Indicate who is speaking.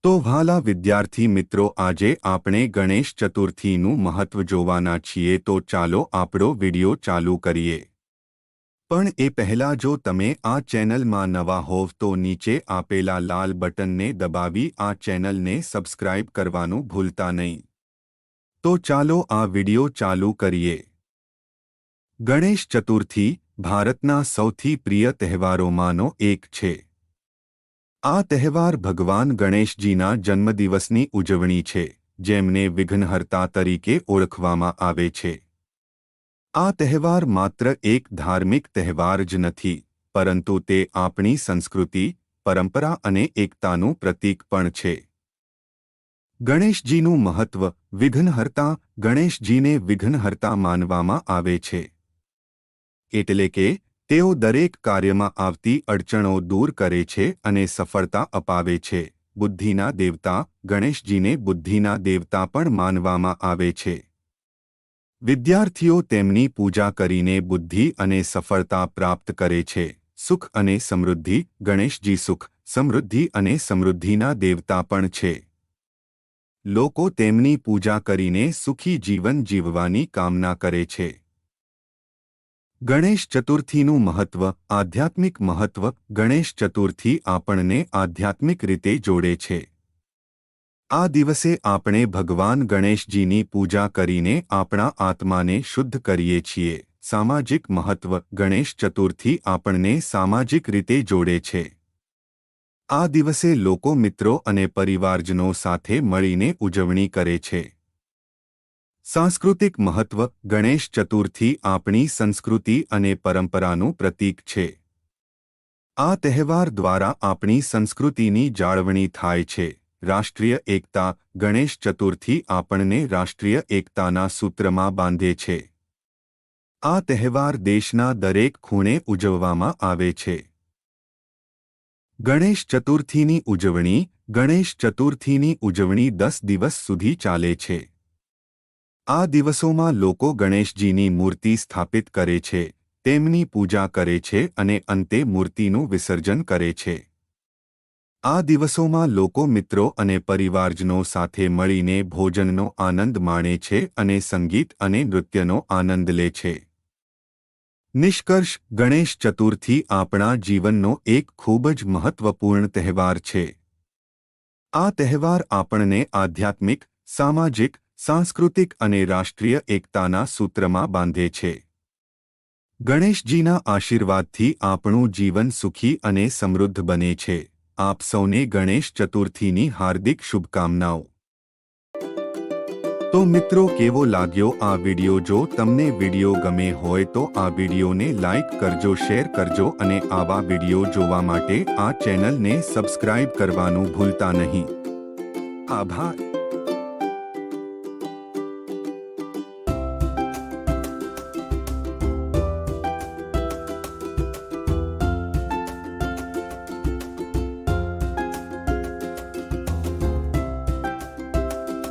Speaker 1: તો વહાલા વિદ્યાર્થી મિત્રો, આજે આપણે ગણેશ ચતુર્થીનું મહત્વ જોવાના છીએ, તો ચાલો આપણો વિડિયો ચાલુ કરીએ। પણ એ પહેલા જો તમે આ ચેનલમાં નવા હોવ તો નીચે આપેલા લાલ બટનને દબાવી આ ચેનલને સબસ્ક્રાઇબ કરવાનું ભૂલતા નહીં। તો ચાલો આ વિડિયો ચાલુ કરીએ। ગણેશ ચતુર્થી ભારતના સૌથી પ્રિય તહેવારોમાંનો એક છે। આ તહેવાર ભગવાન ગણેશજીના જન્મદિવસની ઉજવણી છે, જેમને વિઘ્નહર્તા તરીકે ઓળખવામાં આવે છે। આ તહેવાર માત્ર એક ધાર્મિક તહેવાર જ નથી, પરંતુ તે આપણી સંસ્કૃતિ, પરંપરા અને એકતાનું પ્રતીક પણ છે। ગણેશજીનું મહત્વ। વિઘ્નહર્તા। ગણેશજીને વિઘ્નહર્તા માનવામાં આવે છે, એટલે કે તેઓ દરેક કાર્યમાં આવતી અડચણો દૂર કરે છે અને સફળતા અપાવે છે। બુદ્ધિના દેવતા। ગણેશજીને બુદ્ધિના દેવતા પણ માનવામાં આવે છે। વિદ્યાર્થીઓ તેમની પૂજા કરીને બુદ્ધિ અને સફળતા પ્રાપ્ત કરે છે। સુખ અને સમૃદ્ધિ। ગણેશજી સુખ, સમૃદ્ધિ અને સમૃદ્ધિના દેવતા પણ છે। લોકો તેમની પૂજા કરીને સુખી જીવન જીવવાની કામના કરે છે। ગણેશ ચતુર્થીનું મહત્વ। આધ્યાત્મિક મહત્વ। ગણેશ ચતુર્થી આપણને આધ્યાત્મિક રીતે જોડે છે। આ દિવસે આપણે ભગવાન ગણેશજીની પૂજા કરીને આપણા આત્માને શુદ્ધ કરીએ છીએ। સામાજિક મહત્વ। ગણેશ ચતુર્થી આપણને સામાજિક રીતે જોડે છે। આ દિવસે લોકો મિત્રો અને પરિવારજનો સાથે મળીને ઉજવણી કરે છે। સાંસ્કૃતિક મહત્વ। ગણેશ ચતુર્થી આપણી સંસ્કૃતિ અને પરંપરાનું પ્રતીક છે। આ તહેવાર દ્વારા આપણી સંસ્કૃતિની જાળવણી થાય છે। રાષ્ટ્રીય એકતા। ગણેશ ચતુર્થી આપણને રાષ્ટ્રીય એકતાના સૂત્રમાં બાંધે છે। આ તહેવાર દેશના દરેક ખૂણે ઉજવવામાં આવે છે। ગણેશ ચતુર્થીની ઉજવણી। ગણેશ ચતુર્થીની ઉજવણી 10 દિવસ સુધી ચાલે છે। આ દિવસોમાં લોકો ગણેશજીની મૂર્તિ સ્થાપિત કરે છે, તેમની પૂજા કરે છે અને અંતે મૂર્તિનું વિસર્જન કરે છે। આ દિવસોમાં લોકો મિત્રો અને પરિવારજનો સાથે મળીને ભોજનનો આનંદ માણે છે અને સંગીત અને નૃત્યનો આનંદ લે છે। નિષ્કર્ષ। ગણેશ ચતુર્થી આપણા જીવનનો એક ખૂબ જ મહત્વપૂર્ણ તહેવાર છે। આ તહેવાર આપણને આધ્યાત્મિક, સામાજિક, સાંસ્કૃતિક અને રાષ્ટ્રીય એકતાના સૂત્રમાં બાંધે છે। ગણેશજીના આશીર્વાદથી આપણું જીવન સુખી અને સમૃદ્ધ બને છે। આપ સૌને ગણેશ ચતુર્થીની હાર્દિક શુભકામનાઓ। તો મિત્રો, કેવો લાગ્યો આ વિડિયો? જો તમને વિડિયો ગમે હોય તો આ વિડિયોને લાઈક કરજો, શેર કરજો અને આવા વિડિયો જોવા માટે આ ચેનલને સબસ્ક્રાઇબ કરવાનું ભૂલતા નહીં। આભાર।